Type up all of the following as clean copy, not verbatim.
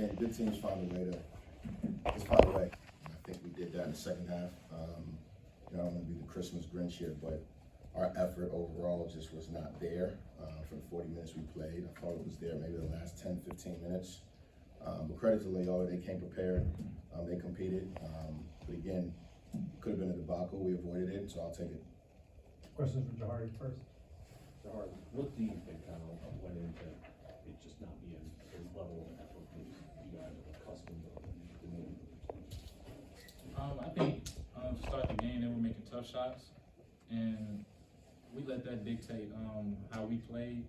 again, good teams find a way to just find a way. I think we did that in the second half. I don't want to be the Christmas Grinch here, but our effort overall just was not there for the 40 minutes we played. I thought it was there maybe the last 10, 15 minutes. But credit to Loyola, they came prepared, they competed. But again, could have been a debacle, we avoided it, so I'll take it. Question for Jahari first. Jahari, what do you think kind of went into it just not being the level of effort that you guys are accustomed to? I think to start the game, they were making tough shots, and we let that dictate how we played.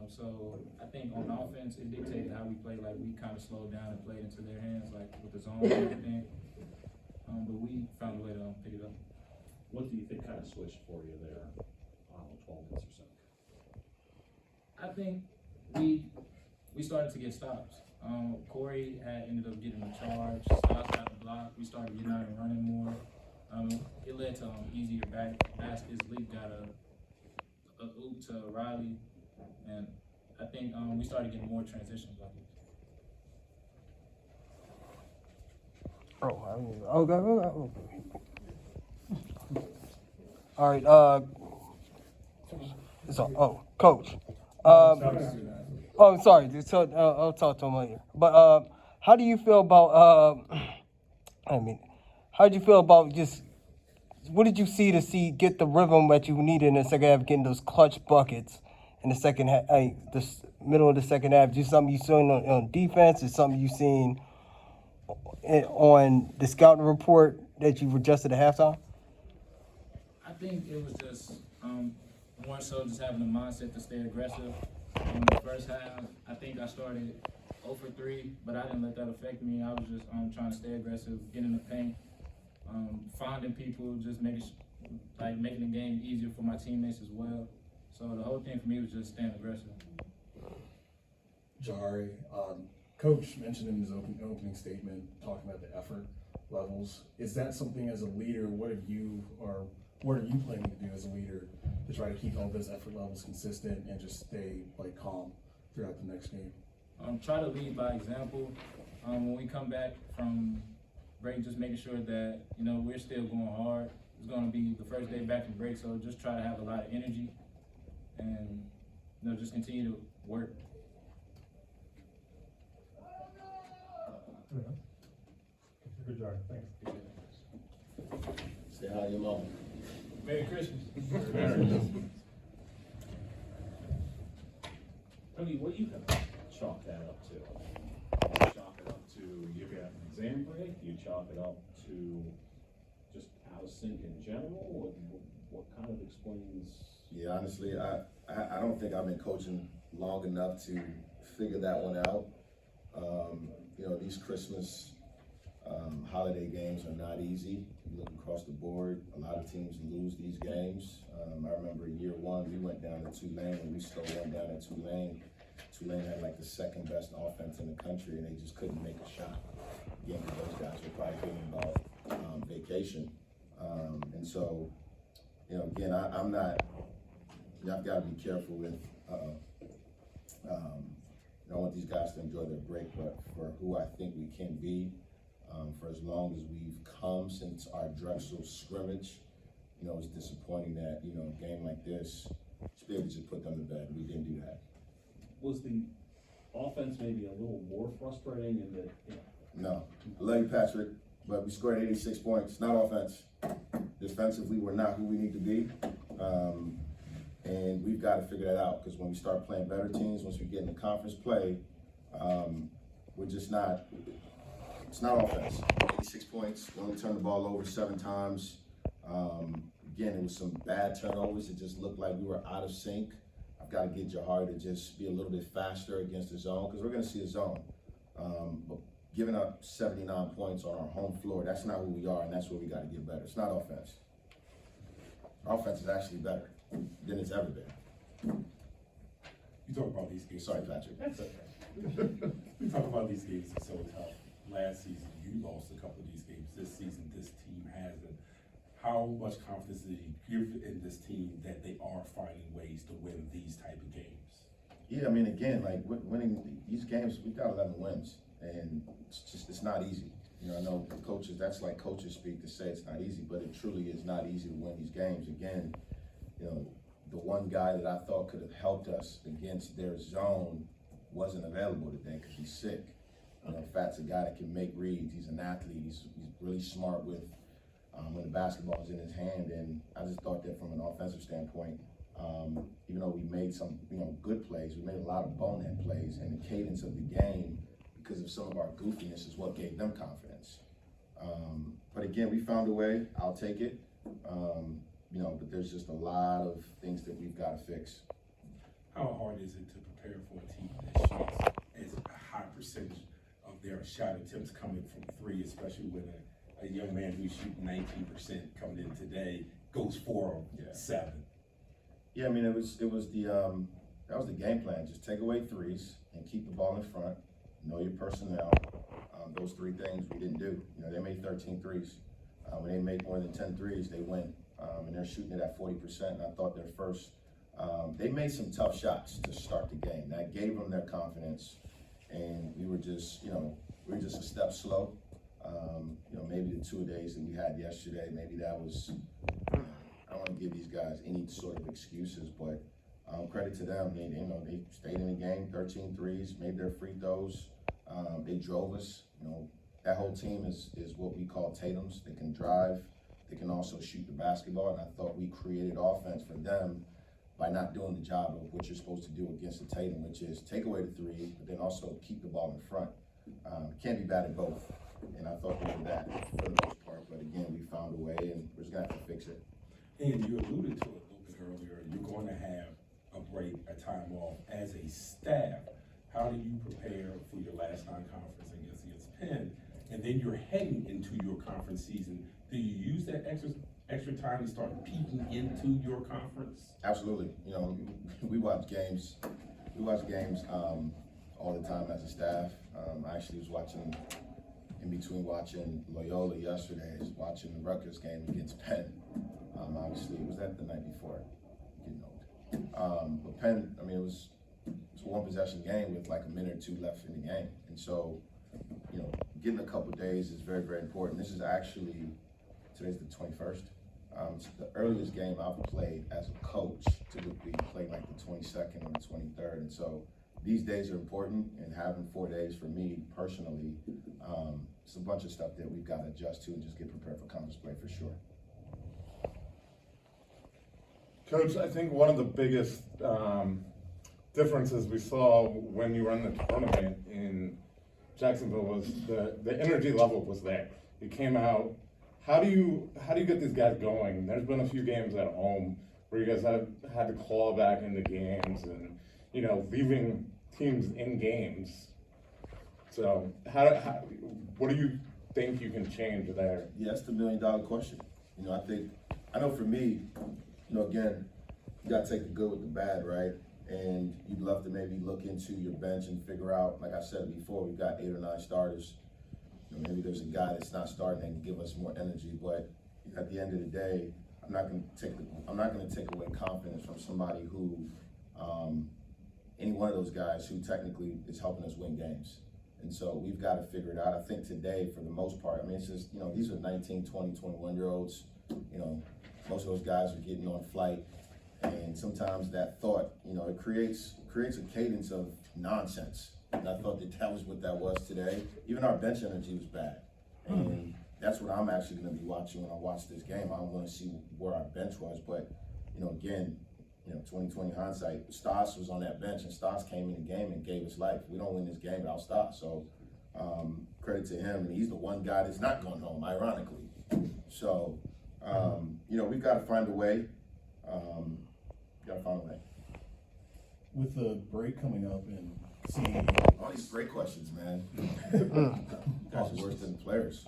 So I think on offense, it dictated how we played. Like we kind of slowed down and played into their hands, like with the zone and everything. But we found a way to pick it up. What do you think kind of switched for you there on 12 minutes or so? I think we started to get stops. Corey had ended up getting a charge, stops got the block. We started getting out and running more. It led to easier baskets. Leak got a oop to Riley, and I think we started getting more transition buckets. All right. Coach. Sorry. So, I'll talk to him later. But how do you feel about? How do you feel about just? What did you see get the rhythm that you needed in the second half, getting those clutch buckets in the second half, the middle of the second half? Just something you saw on defense? Is something you seen on the scouting report that you've adjusted at halftime? I think it was just more so just having a mindset to stay aggressive. In the first half, I think I started 0 for 3, but I didn't let that affect me. I was just trying to stay aggressive, getting in the paint, finding people, just making the game easier for my teammates as well. So the whole thing for me was just staying aggressive. Jahari, Coach mentioned in his opening statement talking about the effort levels. Is that something as a leader? What are you planning to do as a leader to try to keep all those effort levels consistent and just stay calm throughout the next game? Try to lead by example. When we come back from break, just making sure that we're still going hard. It's going to be the first day back from break, so just try to have a lot of energy and just continue to work. Good job. Thanks. Say hi to your mom. Merry Christmas. Tony, what do you kind of chalk that up to? Do you chalk it up to you got an exam break? Do you chalk it up to just out of sync in general? What kind of explains? Yeah, honestly, I don't think I've been coaching long enough to figure that one out. These Christmas holiday games are not easy. You look across the board, a lot of teams lose these games. I remember year one, we went down to Tulane and we stole one down at Tulane. Tulane had the second best offense in the country and they just couldn't make a shot. Again, those guys were probably thinking about vacation. And so, again, I'm not, I've got to be careful with, I want these guys to enjoy their break, but for who I think we can be, for as long as we've come since our Drexel scrimmage, it's disappointing that, a game like this, to be able to just put them to bed. We didn't do that. Was the offense maybe a little more frustrating in that? No. I love you, Patrick, but we scored 86 points, not offense. Defensively, we're not who we need to be. And we've got to figure that out because when we start playing better teams, once we get into conference play, we're just not, it's not offense. 86 points, we only turned the ball over 7 times. Again, it was some bad turnovers. It just looked like we were out of sync. I've got to get Jahari to just be a little bit faster against the zone because we're going to see a zone. But giving up 79 points on our home floor, that's not who we are, and that's where we got to get better. It's not offense. Our offense is actually better than it's ever been. You talk about these games. Sorry, Patrick. That's okay. We talk about these games are so tough. Last season, you lost a couple of these games. This season, this team hasn't. How much confidence did you give in this team that they are finding ways to win these type of games? Yeah, I mean, again, like winning these games, we've got 11 wins, and it's not easy. You know, I know coaches, that's like coaches speak to say it's not easy, but it truly is not easy to win these games. Again, you know, the one guy that I thought could have helped us against their zone wasn't available today because he's sick. You know, Fat's a guy that can make reads. He's an athlete. He's really smart with when the basketball is in his hand. And I just thought that from an offensive standpoint, even though we made some, good plays, we made a lot of bonehead plays, and the cadence of the game, because of some of our goofiness, is what gave them confidence. But again, we found a way. I'll take it. But there's just a lot of things that we've got to fix. How hard is it to prepare for a team that shoots as a high percentage of their shot attempts coming from three, especially when a young man who's shooting 19% coming in today goes 4 of 7? Yeah, I mean, that was the game plan. Just take away threes and keep the ball in front. Know your personnel. Those three things we didn't do. They made 13 threes. When they make more than 10 threes, they win. And they're shooting it at 40%. And I thought their first, they made some tough shots to start the game. That gave them their confidence. And we were just a step slow. Maybe the 2 days that we had yesterday, maybe that was, I don't want to give these guys any sort of excuses, but credit to them. They stayed in the game, 13 threes, made their free throws. They drove us. That whole team is what we call Tatums. They can drive. They can also shoot the basketball. And I thought we created offense for them by not doing the job of what you're supposed to do against the Tatum, which is take away the three, but then also keep the ball in front. Can't be bad at both. And I thought we did that for the most part. But again, we found a way, and we're just going to have to fix it. And you alluded to it a little bit earlier. You're going to have a break, a time off. As a staff, how do you prepare for your last non-conference against Penn? And then you're heading into your conference season. Do you use that extra time to start peeking into your conference? Absolutely. We watch games. All the time as a staff. I actually was watching, in between watching Loyola yesterday, I was watching the Rutgers game against Penn. Obviously, was that the night before? Getting old. But Penn, it was a one possession game with like a minute or two left in the game. And so, getting a couple days is very, very important. This is actually, today's the 21st. It's the earliest game I've played as a coach. Typically play like the 22nd or the 23rd. And so these days are important, and having 4 days for me personally, it's a bunch of stuff that we've got to adjust to and just get prepared for conference play for sure. Coach, I think one of the biggest differences we saw when you were in the tournament in Jacksonville was the energy level was there. You came out. How do you get these guys going? There's been a few games at home where you guys have had to claw back into games and leaving teams in games. So what do you think you can change there? Yeah, that's the $1 million question. I know for me, again, you got to take the good with the bad, right? And you'd love to maybe look into your bench and figure out, like I said before, we've got 8 or 9 starters. Maybe there's a guy that's not starting that can give us more energy, but at the end of the day, I'm not going to take away confidence from somebody who, any one of those guys who technically is helping us win games. And so we've got to figure it out. I think today, for the most part, it's just, these are 19, 20, 21-year-olds. Most of those guys are getting on flight. And sometimes that thought, it creates a cadence of nonsense. And I thought that was what that was today. Even our bench energy was bad. And that's what I'm actually going to be watching when I watch this game. I want to see where our bench was. But, again, 2020 hindsight, Stas was on that bench, and Stas came in the game and gave us life. We don't win this game without Stas. So credit to him. And he's the one guy that's not going home, ironically. So, we've got to find a way. With the break coming up and seeing all these great questions, man. Guys are worse than the players.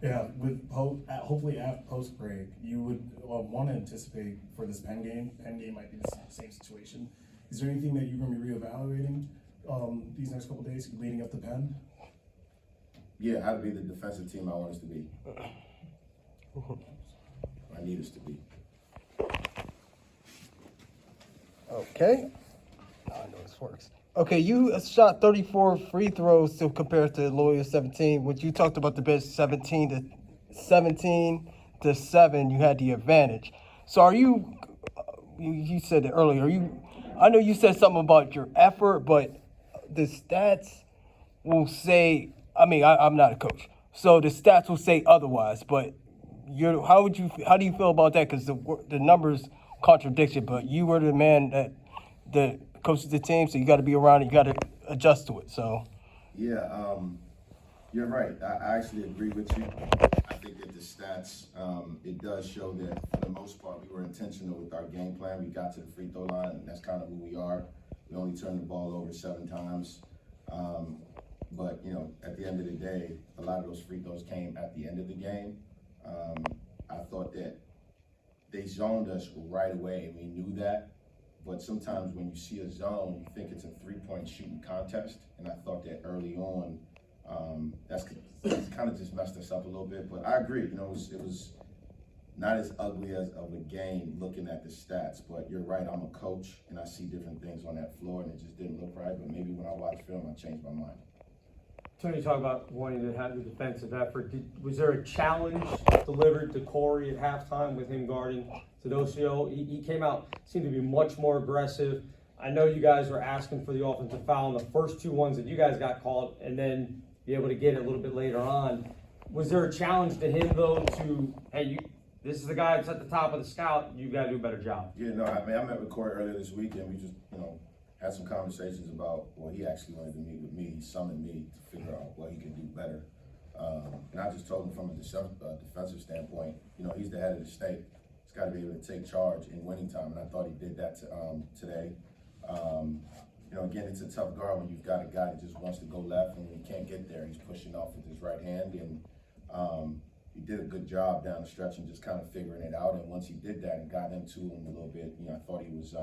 yeah, with hopefully after post break, you would want to anticipate for this Penn game. Penn game might be the same situation. Is there anything that you're going to be reevaluating these next couple of days leading up to Penn? Yeah, how to be the defensive team I want us to be. I need us to be. Okay. I know this works. Okay, you shot 34 free throws to compare to Loyola 17, which you talked about the best 17 to 7, you had the advantage. So are you, you said it earlier, I know you said something about your effort, but the stats will say, I'm not a coach, so the stats will say otherwise, but how do you feel about that? Because the numbers contradict it, but you were the man that coaches the team, so you got to be around it, you got to adjust to it, so. Yeah, you're right. I actually agree with you. I think that the stats, it does show that for the most part, we were intentional with our game plan. We got to the free throw line, and that's kind of who we are. We only turned the ball over 7 times. But, you know, at the end of the day, a lot of those free throws came at the end of the game. I thought that they zoned us right away, and we knew that. But sometimes when you see a zone, you think it's a 3-point shooting contest. And I thought that early on, that's kind of just messed us up a little bit. But I agree, you know, it was not as ugly as of a game looking at the stats. But you're right, I'm a coach, and I see different things on that floor, and it just didn't look right. But maybe when I watch film, I change my mind. Tony, you talk about wanting to have the defensive effort. Was there a challenge delivered to Corey at halftime with him guarding Teodosio? He came out, seemed to be much more aggressive. I know you guys were asking for the offensive foul on the first 2 ones that you guys got called, and then be able to get it a little bit later on. Was there a challenge to him, though, to, hey, this is the guy that's at the top of the scout, you got to do a better job? Yeah, no, I met with Corey earlier this week, and we just, you know, had some conversations about, well, he actually wanted to meet with me. He summoned me to figure out what he can do better. And I just told him from a defensive standpoint, you know, he's the head of the state. He's got to be able to take charge in winning time, and I thought he did that today. You know, again, it's a tough guard when you've got a guy that just wants to go left, and when he can't get there, he's pushing off with his right hand. And he did a good job down the stretch and just kind of figuring it out. And once he did that and got into him a little bit, you know, I thought he was.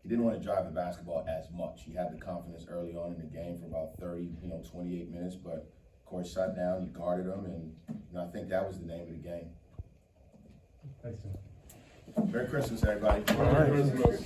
He didn't want to drive the basketball as much. He had the confidence early on in the game for about 28 minutes, but Corey sat down, he guarded him, and you know, I think that was the name of the game. Thanks, Tim. Merry Christmas, everybody. Merry Christmas.